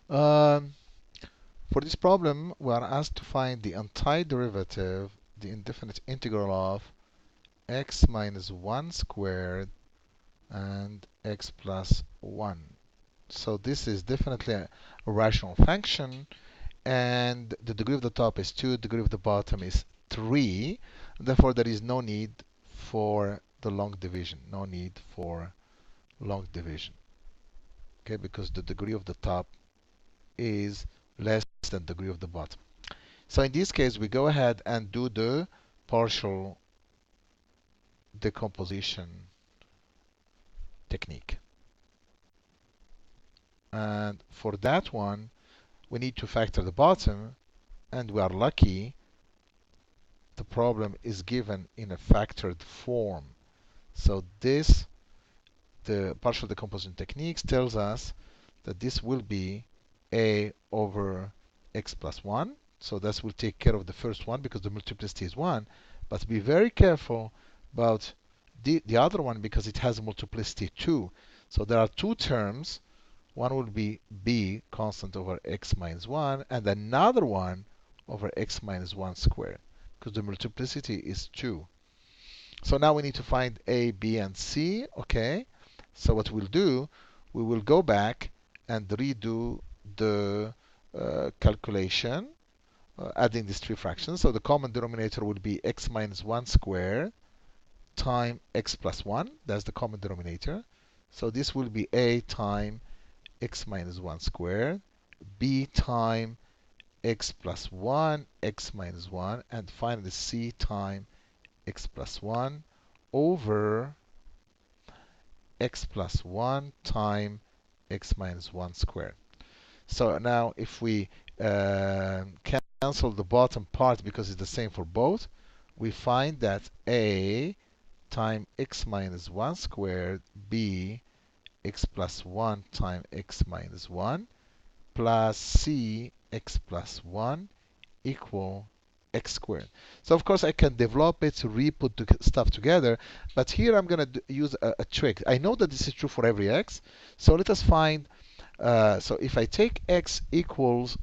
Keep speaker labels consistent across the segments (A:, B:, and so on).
A: Um, for this problem, we are asked to find the antiderivative, the indefinite integral of x minus 1 squared and x plus 1. So this is definitely a rational function, and the degree of the top is 2, the degree of the bottom is 3. Therefore, there is no need for the long division. No need for long division. Okay, because the degree of the top is less than the degree of the bottom. So in this case, we go ahead and do the partial decomposition technique. And for that one, we need to factor the bottom, and we are lucky the problem is given in a factored form. So the partial decomposition techniques tells us that this will be a over x plus 1. So this will take care of the first one because the multiplicity is 1. But be very careful about the other one because it has a multiplicity 2. So there are two terms. One will be b constant over x minus 1, and another one over x minus 1 squared because the multiplicity is 2. So now we need to find a, b, and c. Okay. So what we'll do, we will go back and redo the calculation, adding these three fractions. So the common denominator will be x minus 1 squared times x plus 1. That's the common denominator. So this will be a times x minus 1 squared, b times x plus 1, x minus 1, and finally c times x plus 1 over x plus 1 times x minus 1 squared. So now if we cancel the bottom part because it's the same for both, we find that a times x minus 1 squared, b x plus 1 times x minus 1 plus c x plus 1 equal x squared. So of course I can develop it to re-put the stuff together, but here I'm going to use a trick. I know that this is true for every x, so let us find, so if I take x equals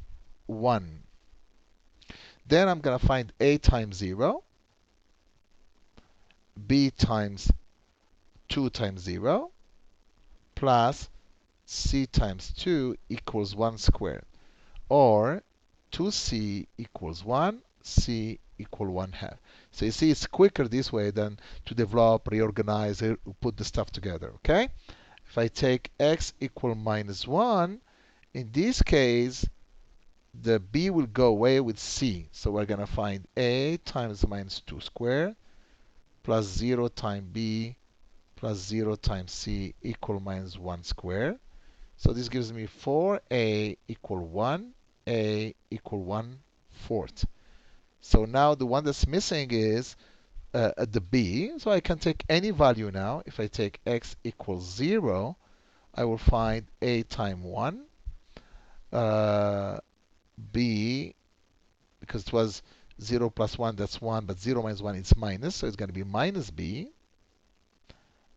A: 1, then I'm going to find a times 0, b times 2 times 0, plus c times 2 equals 1 squared, or 2c equals 1, c equal 1 half. So you see it's quicker this way than to develop, reorganize, put the stuff together, okay? If I take x equal minus 1, in this case, the b will go away with c. So we're going to find a times minus 2 squared plus 0 times b plus 0 times c equal minus 1 squared. So this gives me 4a equal 1, a equal 1/4. So now the one that's missing is the b. So I can take any value now. If I take x equals 0, I will find a times 1, b, because it was 0 plus 1, that's 1, but 0 minus 1 is minus, so it's going to be minus b.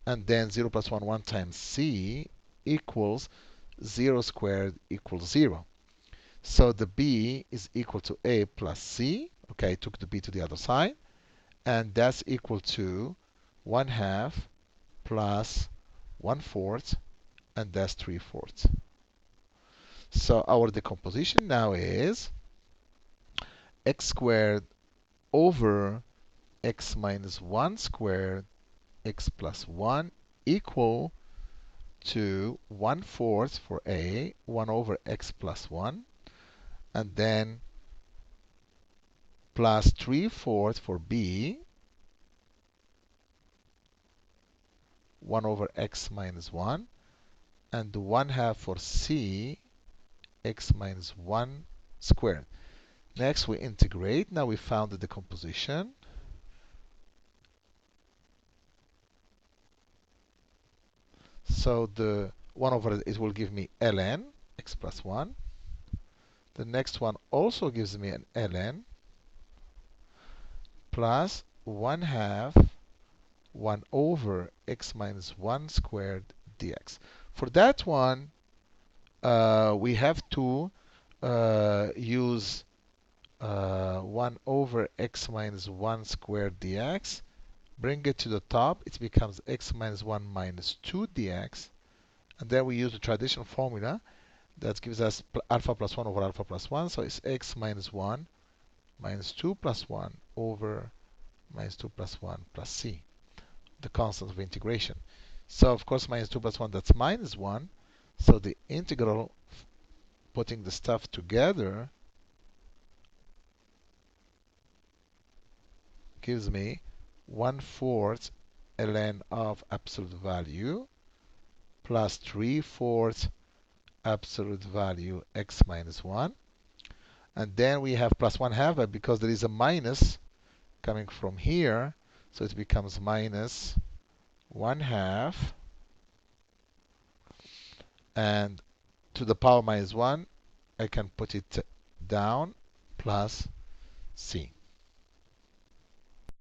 A: And then 0 plus 1, 1 times c equals 0 squared equals 0. So the b is equal to a plus c. Okay, I took the b to the other side. And that's equal to 1 half plus 1/4, and that's 3/4. So our decomposition now is x squared over x minus 1 squared x plus 1 equal to 1/4 for a, 1 over x plus 1, and then plus 3/4 for b, 1 over x minus 1, and 1 half for c, x minus 1 squared. Next, we integrate. Now we found the decomposition. So the 1 over it will give me ln x plus 1. The next one also gives me an ln plus 1 half 1 over x minus 1 squared dx. For that one, we have to use 1 over x minus 1 squared dx. Bring it to the top. It becomes x minus 1 minus 2 dx. And then we use the traditional formula that gives us alpha plus 1 over alpha plus 1. So it's x minus 1 minus 2 plus 1 over minus 2 plus 1 plus c, the constant of integration. So of course minus 2 plus 1, that's minus 1. So the integral, putting the stuff together, gives me 1/4 ln of absolute value plus 3/4 absolute value x minus 1. And then we have plus 1/2, but because there is a minus coming from here, so it becomes minus 1/2. And to the power minus 1, I can put it down plus c.